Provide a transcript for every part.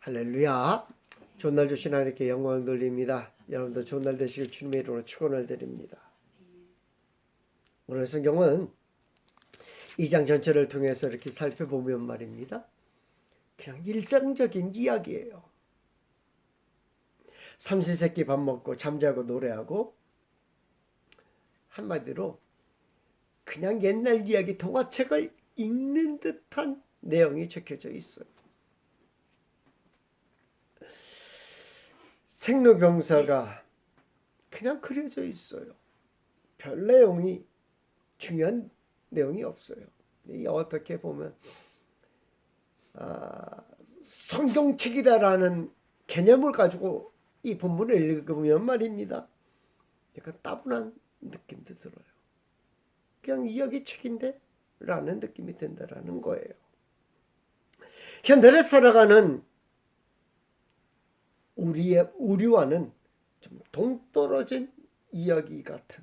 할렐루야. 좋은 날 주신 하나님께 영광을 돌립니다. 여러분도 좋은 날 되시길 주님의 이름으로 축원을 드립니다. 오늘 성경은 2장 전체를 통해서 이렇게 살펴보면 말입니다. 그냥 일상적인 이야기예요. 삼시세끼 밥 먹고 잠자고 노래하고, 한마디로 그냥 옛날 이야기 동화책을 읽는 듯한 내용이 적혀져 있어요. 생로병사가 그냥 그려져 있어요. 별 내용이, 중요한 내용이 없어요. 이 어떻게 보면 성경책이다라는 개념을 가지고 이 본문을 읽으면 말입니다. 약간 따분한 느낌도 들어요. 그냥 이야기책인데 라는 느낌이 든다라는 거예요. 현대를 살아가는 우리와는 좀 동떨어진 이야기 같은,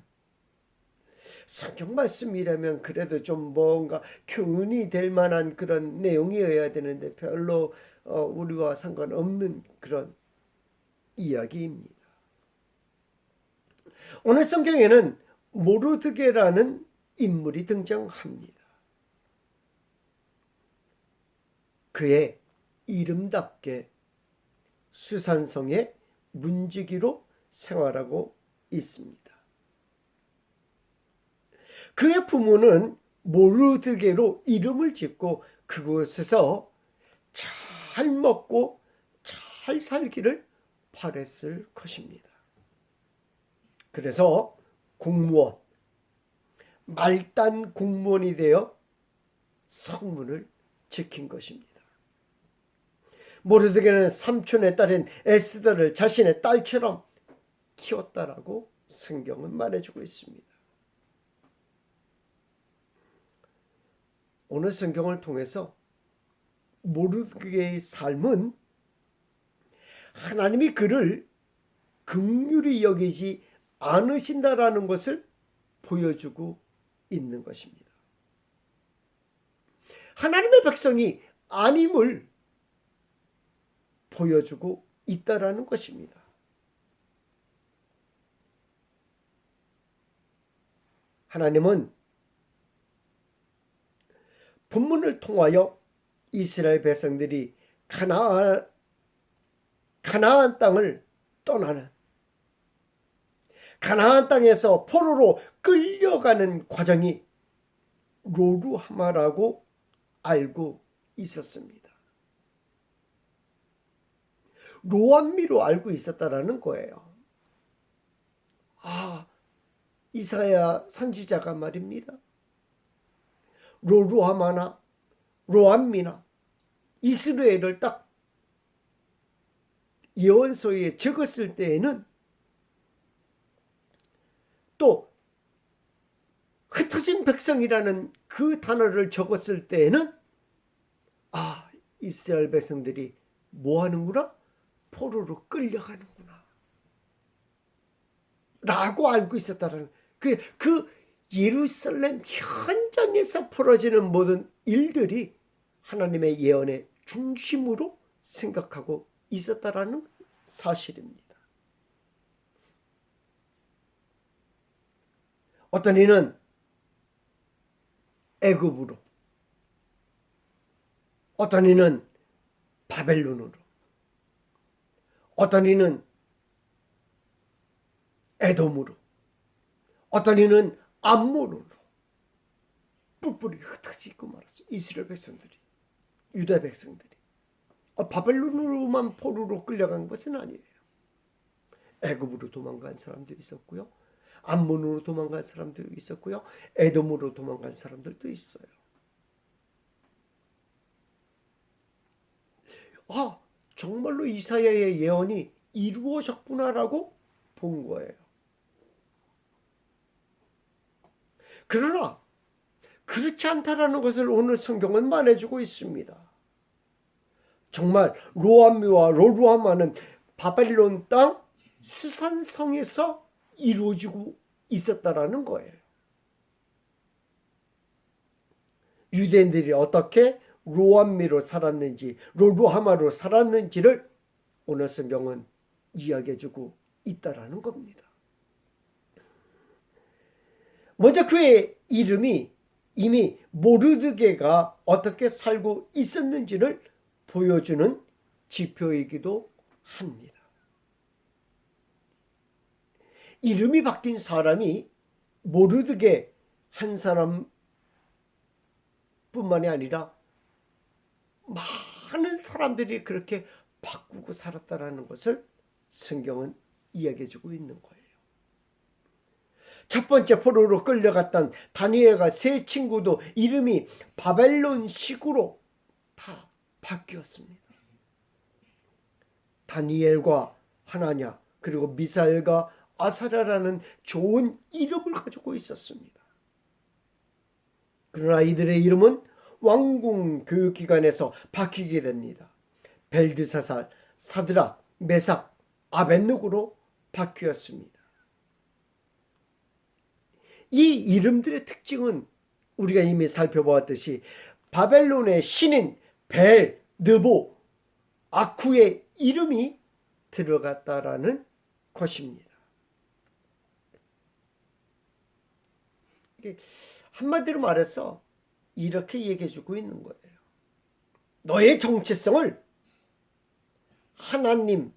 성경 말씀이라면 그래도 좀 뭔가 교훈이 될 만한 그런 내용이어야 되는데 별로 우리와 상관없는 그런 이야기입니다. 오늘 성경에는 모르드게라는 인물이 등장합니다. 그의 이름답게 수산성의 문지기로 생활하고 있습니다. 그의 부모는 모르드게로 이름을 짓고 그곳에서 잘 먹고 잘 살기를 바랬을 것입니다. 그래서 공무원, 말단 공무원이 되어 성문을 지킨 것입니다. 모르드게는 삼촌의 딸인 에스더를 자신의 딸처럼 키웠다라고 성경은 말해주고 있습니다. 오늘 성경을 통해서 모르드게의 삶은 하나님이 그를 긍휼히 여기지 않으신다라는 것을 보여주고 있는 것입니다. 하나님의 백성이 아님을 보여주고 있다라는 것입니다. 하나님은 본문을 통하여 이스라엘 백성들이 가나안 땅을 떠나는, 가나안 땅에서 포로로 끌려가는 과정이 로루하마라고 알고 있었습니다. 로암미로 알고 있었다라는 거예요. 이사야 선지자가 말입니다. 로루하마나 로암미나 이스라엘을 딱 예언서에 적었을 때에는, 또 흩어진 백성이라는 그 단어를 적었을 때에는 이스라엘 백성들이 뭐 하는구나? 포로로 끌려가는구나 라고 알고 있었다는, 그 예루살렘 현장에서 벌어지는 모든 일들이 하나님의 예언의 중심으로 생각하고 있었다라는 사실입니다. 어떤 이는 애굽으로, 어떤 이는 바벨론으로, 어떤 이는 에돔으로, 어떤 이는 암몬으로 뿔뿔이 흩어지고 말았죠. 이스라엘 백성들이, 유다 백성들이. 바벨론으로만 포로로 끌려간 것은 아니에요. 애굽으로 도망간 사람도 있었고요, 암몬으로 도망간 사람도 있었고요, 에돔으로 도망간 사람들도 있어요. 정말로 이사야의 예언이 이루어졌구나라고 본 거예요. 그러나 그렇지 않다라는 것을 오늘 성경은 말해주고 있습니다. 정말 로암미와 로루하마는 바벨론 땅 수산성에서 이루어지고 있었다라는 거예요. 유대인들이 어떻게 로암미로 살았는지 로루하마로 살았는지를 오늘 성경은 이야기해주고 있다라는 겁니다. 먼저 그의 이름이 이미 모르드게가 어떻게 살고 있었는지를 보여주는 지표이기도 합니다. 이름이 바뀐 사람이 모르드게 한 사람뿐만이 아니라 많은 사람들이 그렇게 바꾸고 살았다라는 것을 성경은 이야기해주고 있는 거예요. 첫 번째 포로로 끌려갔던 다니엘과 세 친구도 이름이 바벨론식으로 다 바뀌었습니다. 다니엘과 하나냐 그리고 미사엘과 아사랴라는 좋은 이름을 가지고 있었습니다. 그러나 이들의 이름은 왕궁 교육기관에서 바뀌게 됩니다. 벨드사살, 사드락, 메삭, 아벳느고로 바뀌었습니다. 이 이름들의 특징은 우리가 이미 살펴보았듯이 바벨론의 신인 벨, 느보, 아쿠의 이름이 들어갔다라는 것입니다. 한마디로 말해서 이렇게 얘기해주고 있는 거예요. 너의 정체성을 하나님에서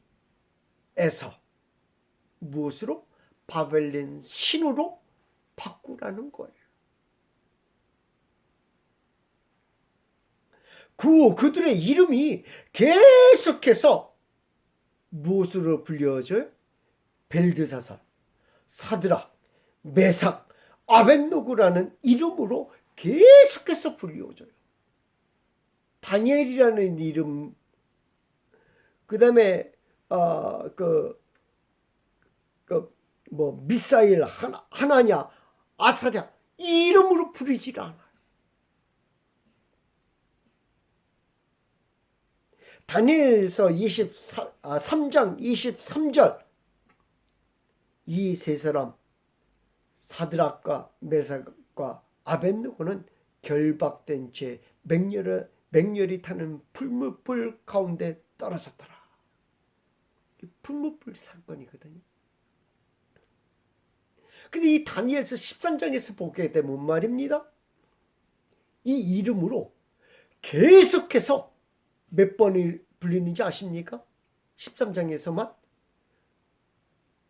무엇으로? 바벨론 신으로 바꾸라는 거예요. 그들의 이름이 계속해서 무엇으로 불려져요? 벨드사살, 사드락, 메삭, 아벳노고라는 이름으로 계속해서 불려져요. 다니엘이라는 이름, 그 다음에 미사일, 하나냐, 아사랴 이 이름으로 부르질 않아요. 다니엘서 3장 23절 이 세 사람 사드락과 메삭과 아벳느고는 결박된 채 맹렬히 타는 풀무불 가운데 떨어졌더라. 풀무불 사건이거든요. 근데 이 다니엘서 13장에서 보게 되면 말입니다. 이 이름으로 계속해서 몇 번을 불리는지 아십니까? 13장에서만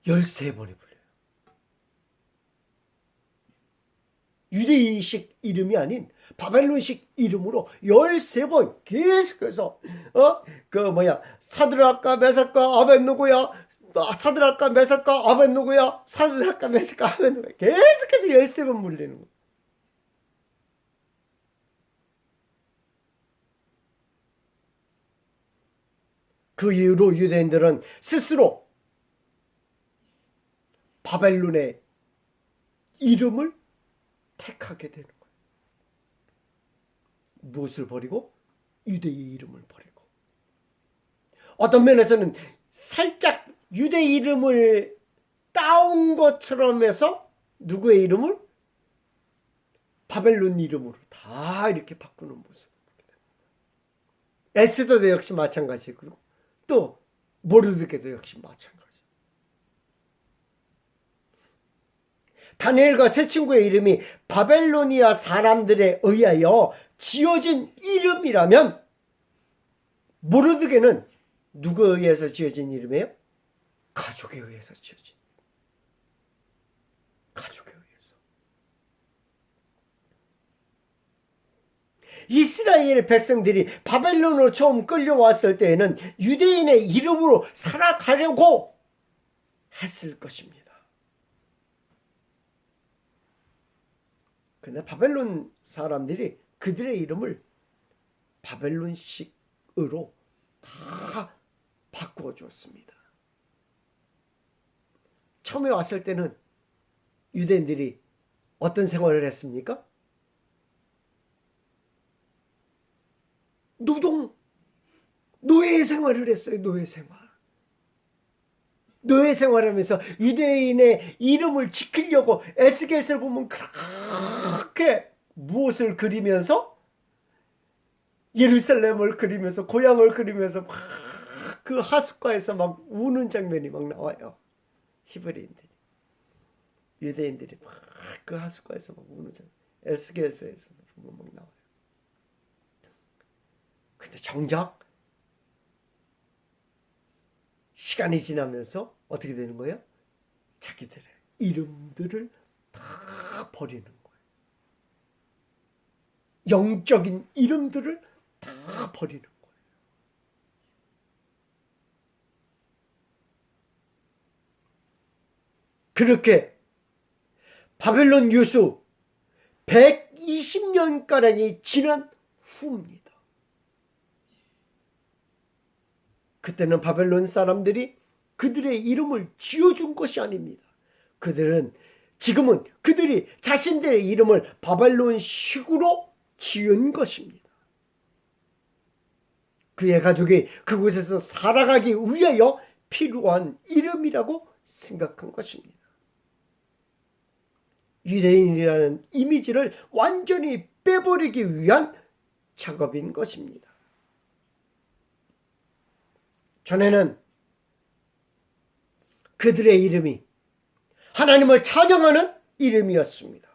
13번이 불려요. 유대인식 이름이 아닌 바벨론식 이름으로 13번 계속해서 사드락과 메삭과 아벳느고야, 사드락과 메삭과 아벳느고야, 사드락과 메삭과 아벳느고야 계속해서 13번 불리는 거예요. 그 이후로 유대인들은 스스로 바벨론의 이름을 택하게 되는 거예요. 무엇을 버리고? 유대의 이름을 버리고. 어떤 면에서는 살짝 유대 이름을 따온 것처럼 해서 누구의 이름을? 바벨론 이름으로 다 이렇게 바꾸는 모습을 보게 됩니다. 에스더도 역시 마찬가지고 또 모르드게도 역시 마찬가지. 다니엘과 세 친구의 이름이 바벨로니아 사람들에 의하여 지어진 이름이라면 모르드게는 누구에 의해서 지어진 이름이에요? 가족에 의해서 지어진. 가족에 의해서. 이스라엘 백성들이 바벨론으로 처음 끌려왔을 때에는 유대인의 이름으로 살아가려고 했을 것입니다. 근데 바벨론 사람들이 그들의 이름을 바벨론식으로 다 바꾸어 주었습니다. 처음에 왔을 때는 유대인들이 어떤 생활을 했습니까? 노예 생활을 했어요. 노예 생활하면서 유대인의 이름을 지키려고 에스겔서를 보면 그렇게 무엇을 그리면서 예루살렘을 그리면서 고향을 그리면서 막 그 하숫가에서 막 우는 장면이 막 나와요. 히브리인들이, 유대인들이 막 그 하숫가에서 막 우는 장면. 에스겔서에서 보면 막 나와요. 근데 정작 시간이 지나면서 어떻게 되는 거예요? 자기들의 이름들을 다 버리는 거예요. 영적인 이름들을 다 버리는 거예요. 그렇게 바벨론 유수 120년가량이 지난 후입니다. 그때는 바벨론 사람들이 그들의 이름을 지어준 것이 아닙니다. 지금은 그들이 자신들의 이름을 바벨론식으로 지은 것입니다. 그의 가족이 그곳에서 살아가기 위하여 필요한 이름이라고 생각한 것입니다. 유대인이라는 이미지를 완전히 빼버리기 위한 작업인 것입니다. 전에는 그들의 이름이 하나님을 찬양하는 이름이었습니다.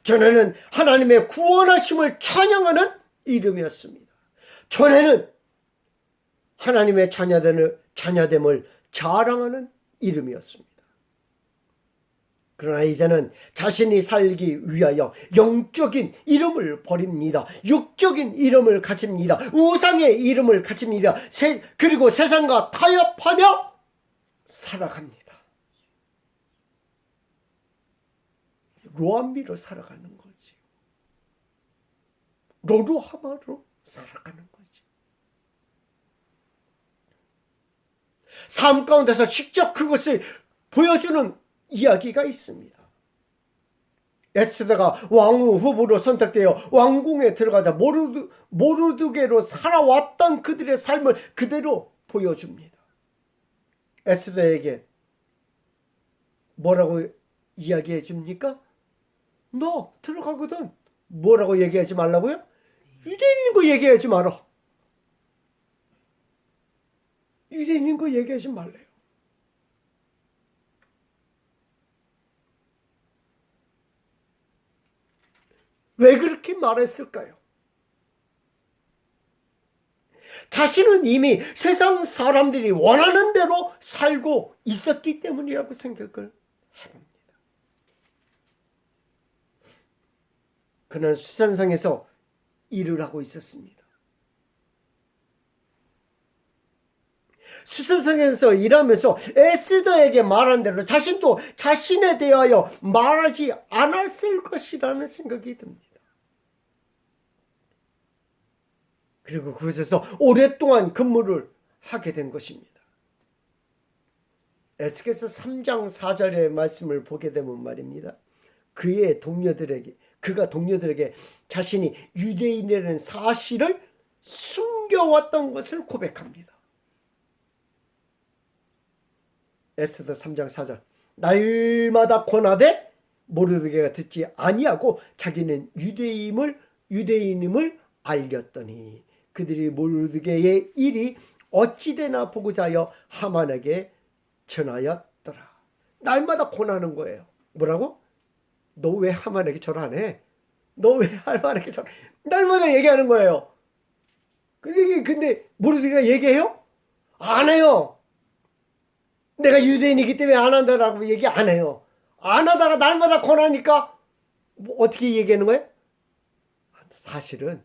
전에는 하나님의 구원하심을 찬양하는 이름이었습니다. 전에는 하나님의 자녀됨을 자랑하는 이름이었습니다. 그러나 이제는 자신이 살기 위하여 영적인 이름을 버립니다. 육적인 이름을 가집니다. 우상의 이름을 가집니다. 그리고 세상과 타협하며 살아갑니다. 로암미로 살아가는 거지. 로루하마로 살아가는 거지. 삶 가운데서 직접 그것을 보여주는 이야기가 있습니다. 에스더가 왕후 후보로 선택되어 왕궁에 들어가자 모르드게로 살아왔던 그들의 삶을 그대로 보여줍니다. 에스더에게 뭐라고 이야기해 줍니까? 너 들어가거든 뭐라고 얘기하지 말라고요? 유대인인 거 얘기하지 마라. 유대인인 거 얘기하지 말래요. 왜 그렇게 말했을까요? 자신은 이미 세상 사람들이 원하는 대로 살고 있었기 때문이라고 생각을 해봅니다. 그는 수산상에서 일을 하고 있었습니다. 수산상에서 일하면서 에스더에게 말한 대로 자신도 자신에 대하여 말하지 않았을 것이라는 생각이 듭니다. 그리고 그곳에서 오랫동안 근무를 하게 된 것입니다. 에스겔서 3장 4절의 말씀을 보게 되면 말입니다. 그가 동료들에게 자신이 유대인이라는 사실을 숨겨왔던 것을 고백합니다. 에스더 3장 4절. 날마다 권하되 모르드게가 듣지 아니하고 자기는 유대인임을 알렸더니 그들이 모르드게의 일이 어찌되나 보고자 하여 하만에게 전하였더라. 날마다 권하는 거예요. 뭐라고? 너 왜 하만에게 전하네? 너 왜 하만에게 전하네? 날마다 얘기하는 거예요. 근데 모르드게가 얘기해요? 안 해요. 내가 유대인이기 때문에 안 한다라고 얘기 안 해요. 안 하다가 날마다 권하니까 뭐 어떻게 얘기하는 거예요? 사실은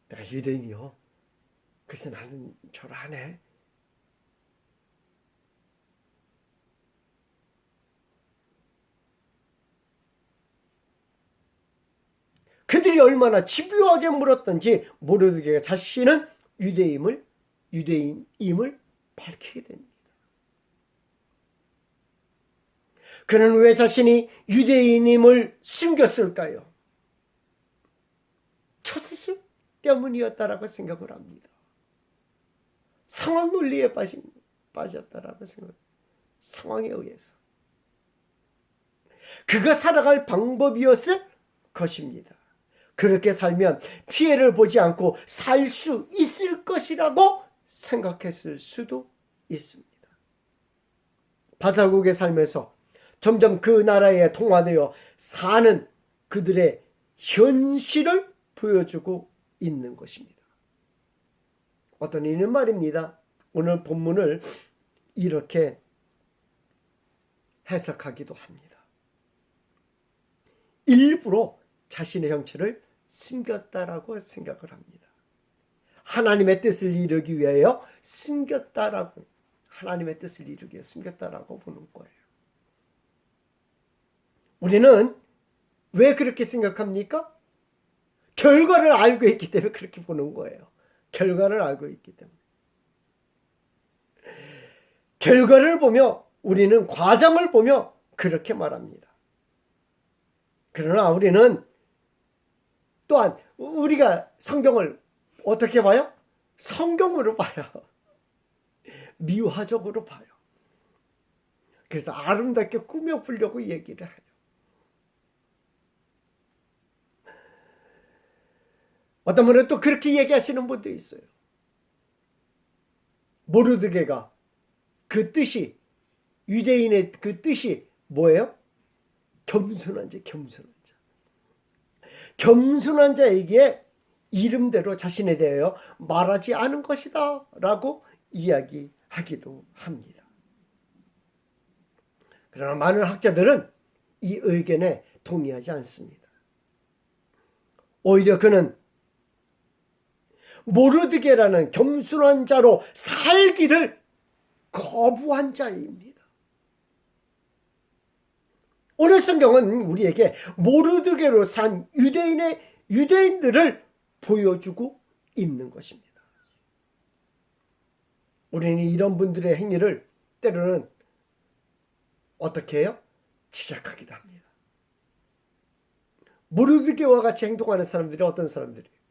내가 유대인이요. 그래서 나는 저를 안 해. 그들이 얼마나 집요하게 물었던지 모르드게가 자신은 유대인임을 밝히게 됩니다. 그는 왜 자신이 유대인임을 숨겼을까요? 처세술 때문이었다라고 생각을 합니다. 상황 논리에 빠졌다라고 생각합니다. 상황에 의해서. 그가 살아갈 방법이었을 것입니다. 그렇게 살면 피해를 보지 않고 살 수 있을 것이라고 생각했을 수도 있습니다. 바사국의 삶에서 점점 그 나라에 동화되어 사는 그들의 현실을 보여주고 있는 것입니다. 어떤 이는 말입니다. 오늘 본문을 이렇게 해석하기도 합니다. 일부러 자신의 형체를 숨겼다라고 생각을 합니다. 하나님의 뜻을 이루기 위하여 숨겼다라고, 하나님의 뜻을 이루기 위해 숨겼다라고 보는 거예요. 우리는 왜 그렇게 생각합니까? 결과를 알고 있기 때문에 그렇게 보는 거예요. 결과를 알고 있기 때문에. 결과를 보며 우리는 과정을 보며 그렇게 말합니다. 그러나 우리는 또한 우리가 성경을 어떻게 봐요? 성경으로 봐요. 미화적으로 봐요. 그래서 아름답게 꾸며 보려고 얘기를 해요. 어떤 분은 또 그렇게 얘기하시는 분도 있어요. 모르드게가 그 뜻이, 유대인의 그 뜻이 뭐예요? 겸손한 자, 겸손한 자. 겸손한 자에게 이름대로 자신에 대하여 말하지 않은 것이다 라고 이야기하기도 합니다. 그러나 많은 학자들은 이 의견에 동의하지 않습니다. 오히려 그는 모르드게라는 겸손한 자로 살기를 거부한 자입니다. 오늘 성경은 우리에게 모르드게로 산 유대인들을 보여주고 있는 것입니다. 우리는 이런 분들의 행위를 때로는 어떻게 해요? 지적하기도 합니다. 모르드게와 같이 행동하는 사람들이 어떤 사람들이에요?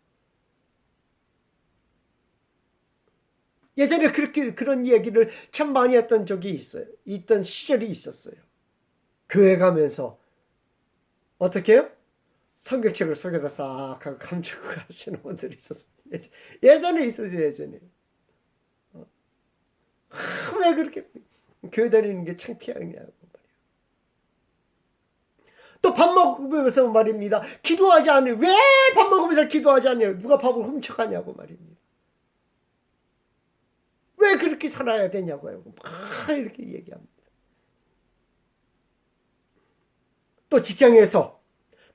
예전에 그런 이야기를 참 많이 했던 적이 있어요. 있던 시절이 있었어요. 교회 가면서 어떻게 해요? 성경책을 속에다 싹 하고 감추고 가시는 분들이 있었어요. 예전에 있었어요. 예전에. 왜 그렇게 교회 다니는 게 창피하냐고 말이에요. 또 밥 먹으면서 말입니다. 기도하지 않아요. 왜 밥 먹으면서 기도하지 않냐고. 누가 밥을 훔쳐가냐고 말입니다. 왜 그렇게 살아야 되냐고요. 막 이렇게 얘기합니다. 또 직장에서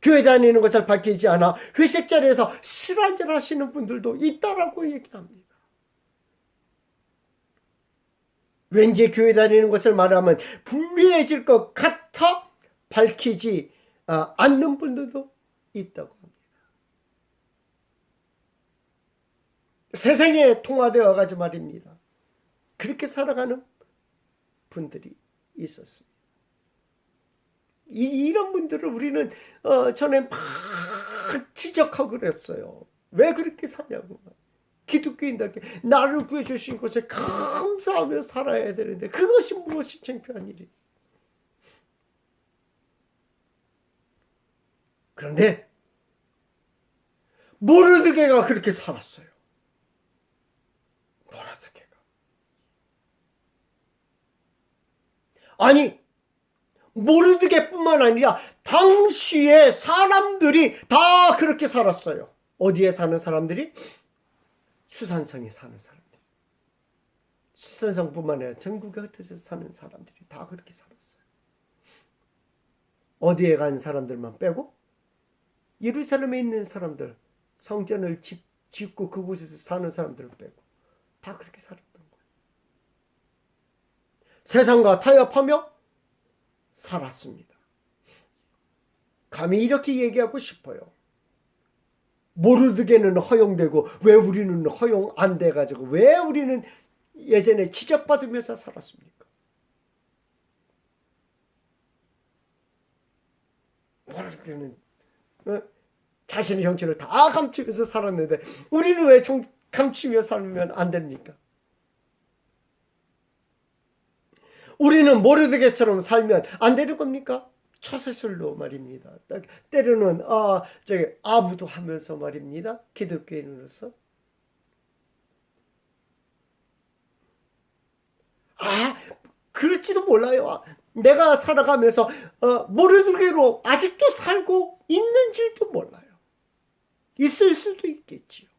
교회 다니는 것을 밝히지 않아 회식 자리에서 술 한잔 하시는 분들도 있다라고 얘기합니다. 왠지 교회 다니는 것을 말하면 불리해질 것 같아 밝히지 않는 분들도 있다고 합니다. 세상에 통화되어 가지고 말입니다. 그렇게 살아가는 분들이 있었습니다. 이런 분들을 우리는 전에 막 지적하고 그랬어요. 왜 그렇게 사냐고. 기독교인답게 나를 구해주신 것에 감사하며 살아야 되는데 그것이 무엇이 창피한 일이. 그런데 모르드게가 그렇게 살았어요. 모르드게가. 아니 모르드게뿐만 아니라 당시의 사람들이 다 그렇게 살았어요. 어디에 사는 사람들이? 수산성에 사는 사람들. 수산성뿐만 아니라 전국에 흩어져 사는 사람들이 다 그렇게 살았어요. 어디에 간 사람들만 빼고 예루살렘에 있는 사람들, 성전을 짓고 그곳에서 사는 사람들을 빼고 다 그렇게 살았던 거예요. 세상과 타협하며 살았습니다. 감히 이렇게 얘기하고 싶어요. 모르드게는 허용되고 왜 우리는 허용 안 돼가지고 왜 우리는 예전에 지적받으면서 살았습니까? 모르드게는 자신의 형체를 다 감추면서 살았는데 우리는 왜 감추며 살면 안 됩니까? 우리는 모르드게처럼 살면 안 되는 겁니까? 처세술로 말입니다. 때로는 저기 아부도 하면서 말입니다. 기독교인으로서 그럴지도 몰라요. 내가 살아가면서 모르드게로 아직도 살고 있는지도 몰라요. 있을 수도 있겠지요.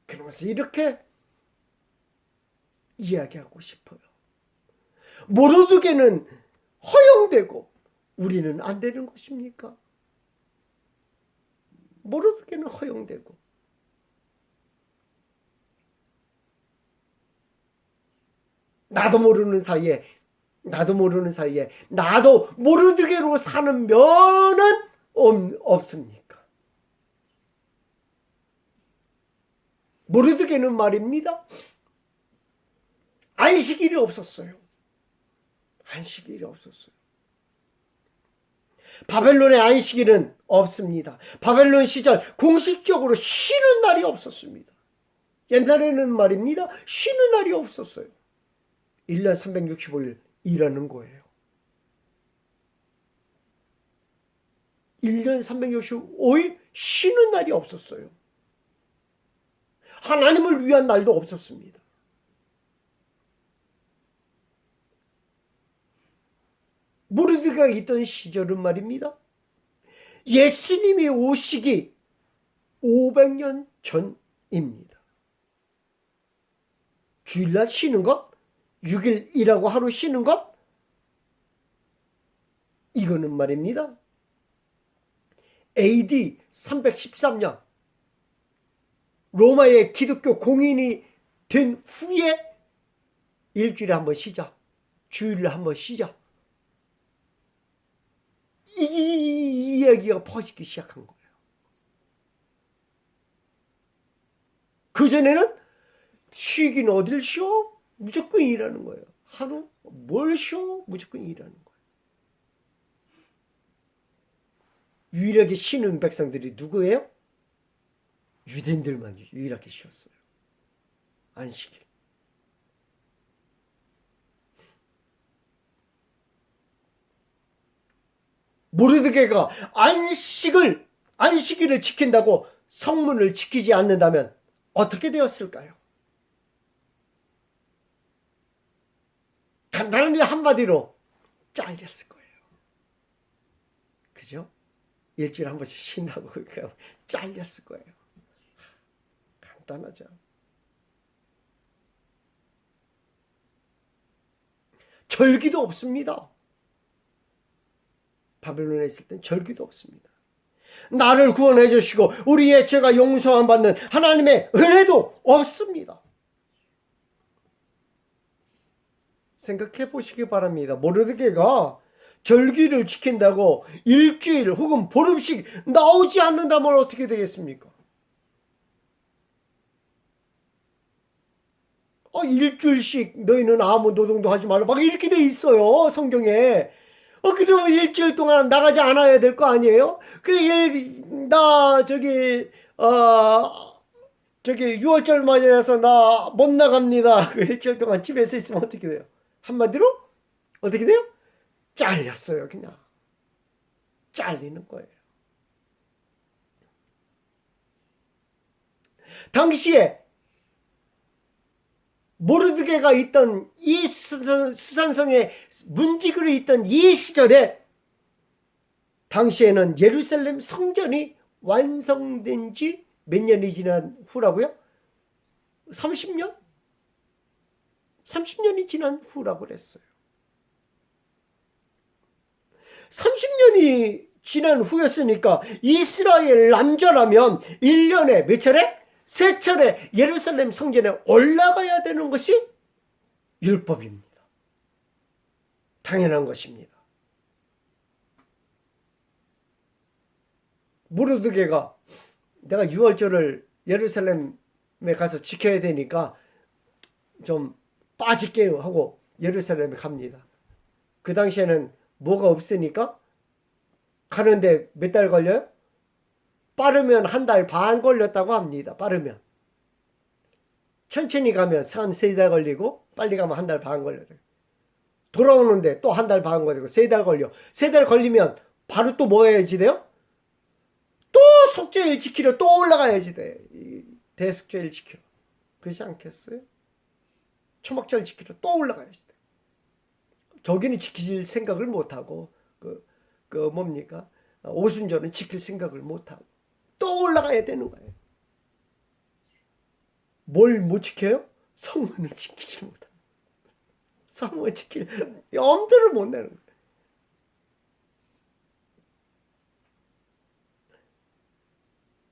그러면서 이렇게 이야기하고 싶어요. 모르드게는 허용되고 우리는 안 되는 것입니까? 모르드게는 허용되고 나도 모르는 사이에 나도 모르드게로 사는 면은 없습니까? 모르드게는 말입니다. 안식일이 없었어요. 바벨론의 안식일은 없습니다. 바벨론 시절 공식적으로 쉬는 날이 없었습니다. 옛날에는 말입니다. 쉬는 날이 없었어요. 1년 365일 일하는 거예요. 1년 365일 쉬는 날이 없었어요. 하나님을 위한 날도 없었습니다. 모르드게가 있던 시절은 말입니다. 예수님이 오시기 500년 전입니다. 주일날 쉬는 것, 6일 일하고 하루 쉬는 것, 이거는 말입니다. AD 313년 로마의 기독교 공인이 된 후에 일주일에 한번 쉬자, 주일에 한번 쉬자, 이 이야기가 퍼지기 시작한 거예요. 그전에는 쉬긴 어딜 쉬어? 무조건 일하는 거예요. 하루 뭘 쉬어? 무조건 일하는 거예요. 유일하게 쉬는 백성들이 누구예요? 유대인들만 유일하게 쉬었어요. 안식일. 모르드게가 안식일을 지킨다고 성문을 지키지 않는다면 어떻게 되었을까요? 간단히 한마디로 잘렸을 거예요. 그죠? 일주일에 한 번씩 쉰다고 잘렸을 거예요. 간단하죠. 절기도 없습니다. 바벨론에 있을 땐 절기도 없습니다. 나를 구원해 주시고 우리의 죄가 용서함 받는 하나님의 은혜도 없습니다. 생각해 보시기 바랍니다. 모르드게가 절기를 지킨다고 일주일 혹은 보름씩 나오지 않는다면 어떻게 되겠습니까? 일주일씩 너희는 아무 노동도 하지 말라 막 이렇게 돼 있어요, 성경에. 그러면 일주일 동안 나가지 않아야 될 거 아니에요? 나 저기 6월절 맞이해서 나 못 나갑니다. 일주일 동안 집에서 있으면 어떻게 돼요? 한마디로 어떻게 돼요? 잘렸어요. 그냥 잘리는 거예요. 당시에 모르드게가 있던 이 수산성에 문지기로 있던 이 시절에 당시에는 예루살렘 성전이 완성된 지 몇 년이 지난 후라고요? 30년? 30년이 지난 후라고 그랬어요. 30년이 지난 후였으니까 이스라엘 남자라면 1년에 몇 차례? 3차례 예루살렘 성전에 올라가야 되는 것이 율법입니다. 당연한 것입니다. 모르드게가 내가 6월절을 예루살렘에 가서 지켜야 되니까 좀 빠질게요 하고 예루살렘에 갑니다. 그 당시에는 뭐가 없으니까 가는데 몇 달 걸려요? 빠르면 1달 반 걸렸다고 합니다. 빠르면. 천천히 가면 한 3달 걸리고 빨리 가면 1달 반 걸려요. 돌아오는데 또 한 달 반 걸리고 3달 걸려. 3달 걸리면 바로 또 뭐 해야지 돼요? 또 속죄일 지키러 또 올라가야지 돼. 대속죄일 지키러. 그렇지 않겠어요? 초막절 지키러 또 올라가야지 돼. 저기는 지킬 생각을 못하고 그 뭡니까? 오순절은 지킬 생각을 못하고 또 올라가야 되는 거예요. 뭘 못 지켜요? 성문을 지키지 못합니다. 성문을 지킬 엄두를 못 내는 거예요.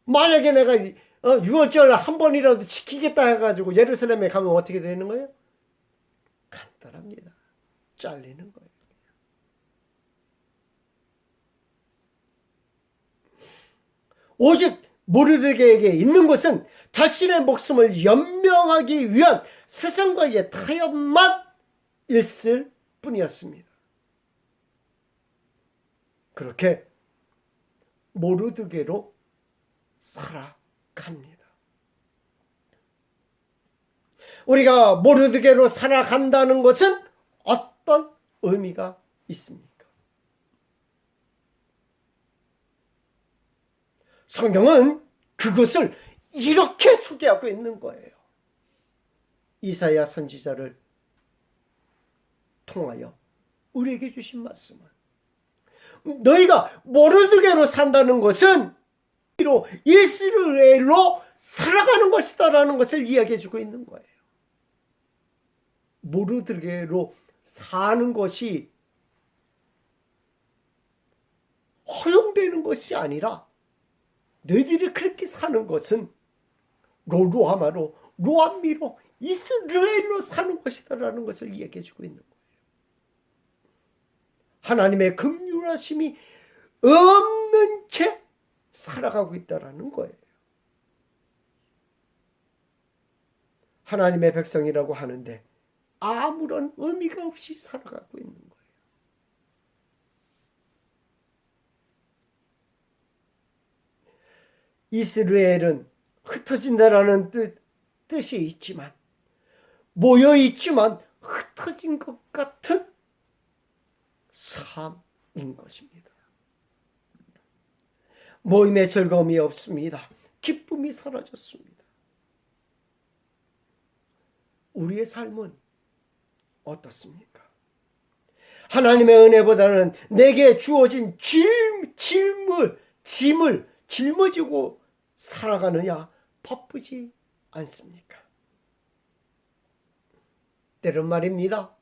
만약에 내가 6월절 한 번이라도 지키겠다 해가지고 예루살렘에 가면 어떻게 되는 거예요? 간단합니다. 잘리는 거예요. 오직 모르드게에게 있는 것은 자신의 목숨을 연명하기 위한 세상과의 타협만 있을 뿐이었습니다. 그렇게 모르드게로 살아갑니다. 우리가 모르드게로 살아간다는 것은 어떤 의미가 있습니까? 성경은 그것을 이렇게 소개하고 있는 거예요. 이사야 선지자를 통하여 우리에게 주신 말씀은 너희가 모르드게로 산다는 것은 이스라엘로 살아가는 것이다라는 것을 이야기해 주고 있는 거예요. 모르드게로 사는 것이 허용되는 것이 아니라 너희들이 그렇게 사는 것은 로루하마로 로암미로 이스라엘로 사는 것이다라는 것을 이야기해 주고 있는 거예요. 하나님의 긍휼하심이 없는 채 살아가고 있다라는 거예요. 하나님의 백성이라고 하는데 아무런 의미가 없이 살아가고 있는 거예요. 이스라엘은 흩어진다라는 뜻이 있지만 모여 있지만 흩어진 것 같은 삶인 것입니다. 모임의 즐거움이 없습니다. 기쁨이 사라졌습니다. 우리의 삶은 어떻습니까? 하나님의 은혜보다는 내게 주어진 짐을 짊어지고 살아가느냐 바쁘지 않습니까? 때론 말입니다.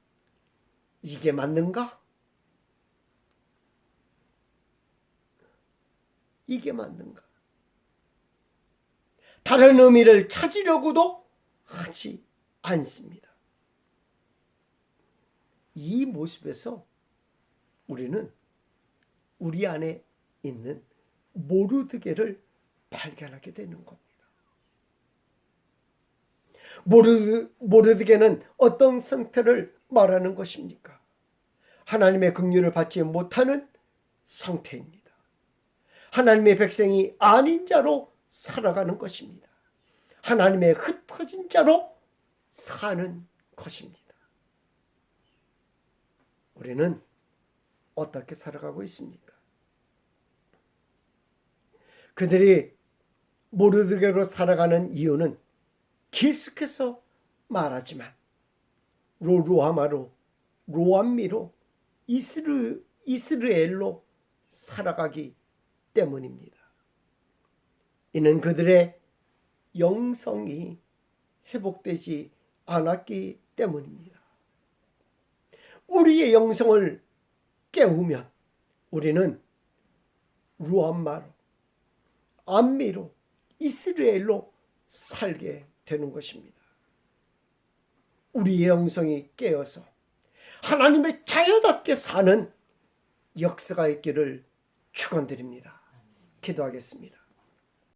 이게 맞는가? 이게 맞는가? 다른 의미를 찾으려고도 하지 않습니다. 이 모습에서 우리는 우리 안에 있는 모르드게를 발견하게 되는 겁니다. 모르드게는 어떤 상태를 말하는 것입니까? 하나님의 긍휼을 받지 못하는 상태입니다. 하나님의 백성이 아닌 자로 살아가는 것입니다. 하나님의 흩어진 자로 사는 것입니다. 우리는 어떻게 살아가고 있습니까? 그들이 모르드게로 살아가는 이유는 계속해서 말하지만 로루하마로 로암미로 이스라엘로 살아가기 때문입니다. 이는 그들의 영성이 회복되지 않았기 때문입니다. 우리의 영성을 깨우면 우리는 루암마로 암미로 이스라엘로 살게 되는 것입니다. 우리의 영성이 깨어서 하나님의 자녀답게 사는 역사가 있기를 축원드립니다. 기도하겠습니다.